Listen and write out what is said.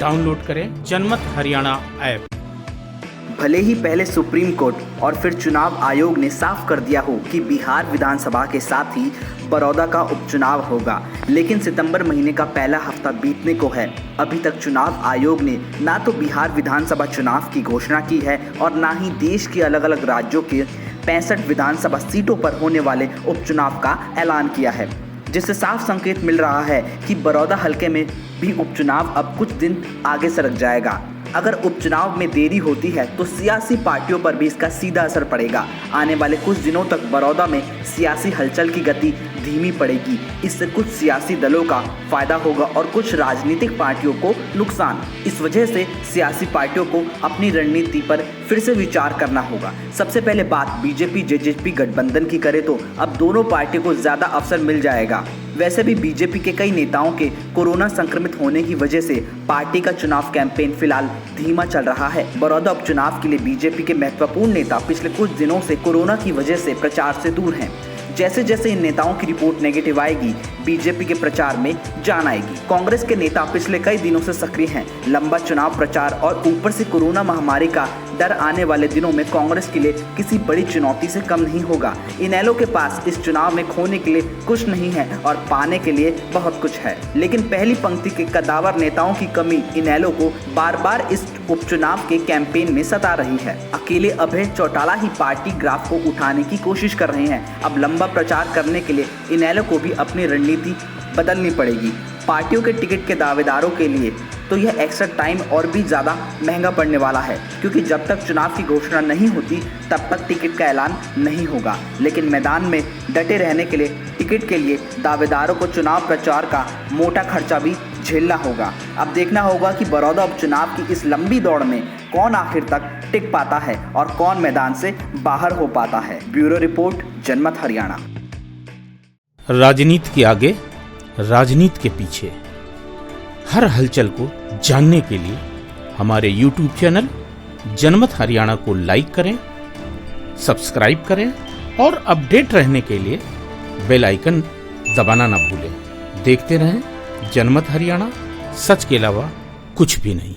Download करें जनमत Haryana app. भले ही पहले सुप्रीम कोर्ट और फिर चुनाव आयोग ने साफ कर दिया हो कि बिहार विधानसभा के साथ ही बड़ौदा का उपचुनाव होगा, लेकिन सितंबर महीने का पहला हफ्ता बीतने को है। अभी तक चुनाव आयोग ने ना तो बिहार विधानसभा चुनाव की घोषणा की है और ना ही देश के अलग अलग राज्यों के 65 विधानसभा सीटों पर होने वाले उपचुनाव का ऐलान किया है, जिससे साफ संकेत मिल रहा है कि बड़ौदा हलके में भी उपचुनाव अब कुछ दिन आगे सरक जाएगा। अगर उपचुनाव में देरी होती है तो सियासी पार्टियों पर भी इसका सीधा असर पड़ेगा। आने वाले कुछ दिनों तक बड़ौदा में सियासी हलचल की गति धीमी पड़ेगी। इससे कुछ सियासी दलों का फायदा होगा और कुछ राजनीतिक पार्टियों को नुकसान। इस वजह से सियासी पार्टियों को अपनी रणनीति पर फिर से विचार करना होगा। सबसे पहले बात बीजेपी जेजेपी गठबंधन की करें तो अब दोनों पार्टियों को ज़्यादा अवसर मिल जाएगा। वैसे भी बीजेपी के कई नेताओं के कोरोना संक्रमित होने की वजह से पार्टी का चुनाव कैंपेन फिलहाल धीमा चल रहा है। बड़ौदा उपचुनाव के लिए बीजेपी के महत्वपूर्ण नेता पिछले कुछ दिनों से कोरोना की वजह से प्रचार से दूर हैं। जैसे जैसे इन नेताओं की रिपोर्ट नेगेटिव आएगी, बीजेपी के प्रचार में जान आएगी। कांग्रेस के नेता पिछले कई दिनों से सक्रिय हैं। लंबा चुनाव प्रचार और ऊपर से कोरोना महामारी का डर आने वाले दिनों में कांग्रेस के लिए किसी बड़ी चुनौती से कम नहीं होगा। इनेलो के पास इस चुनाव में खोने के लिए कुछ नहीं है और पाने के लिए बहुत कुछ है, लेकिन पहली पंक्ति के कद्दावर नेताओं की कमी इनेलो को बार बार इस उपचुनाव के कैंपेन में सता रही है। अकेले अभय चौटाला ही पार्टी ग्राफ को उठाने की कोशिश कर रहे हैं। अब लंबा प्रचार करने के लिए इनेलो को भी अपनी रणनीति बदलनी पड़ेगी। पार्टियों के टिकट के दावेदारों के लिए तो यह एक्स्ट्रा टाइम और भी ज़्यादा महंगा पड़ने वाला है, क्योंकि जब तक चुनाव की घोषणा नहीं होती तब तक टिकट का ऐलान नहीं होगा। लेकिन मैदान में डटे रहने के लिए टिकट के लिए दावेदारों को चुनाव प्रचार का मोटा खर्चा भी झेलना होगा। अब देखना होगा कि बड़ौदा उपचुनाव की इस लंबी दौड़ में कौन आखिर तक टिक पाता है और कौन मैदान से बाहर हो पाता है। ब्यूरो रिपोर्ट, जनमत हरियाणा। राजनीति के आगे, राजनीति के पीछे, हर हलचल को जानने के लिए हमारे YouTube चैनल जनमत हरियाणा को लाइक करें, सब्सक्राइब करें और अपडेट रहने के लिए बेल आइकन दबाना ना भूलें। देखते रहें जनमत हरियाणा, सच के अलावा कुछ भी नहीं।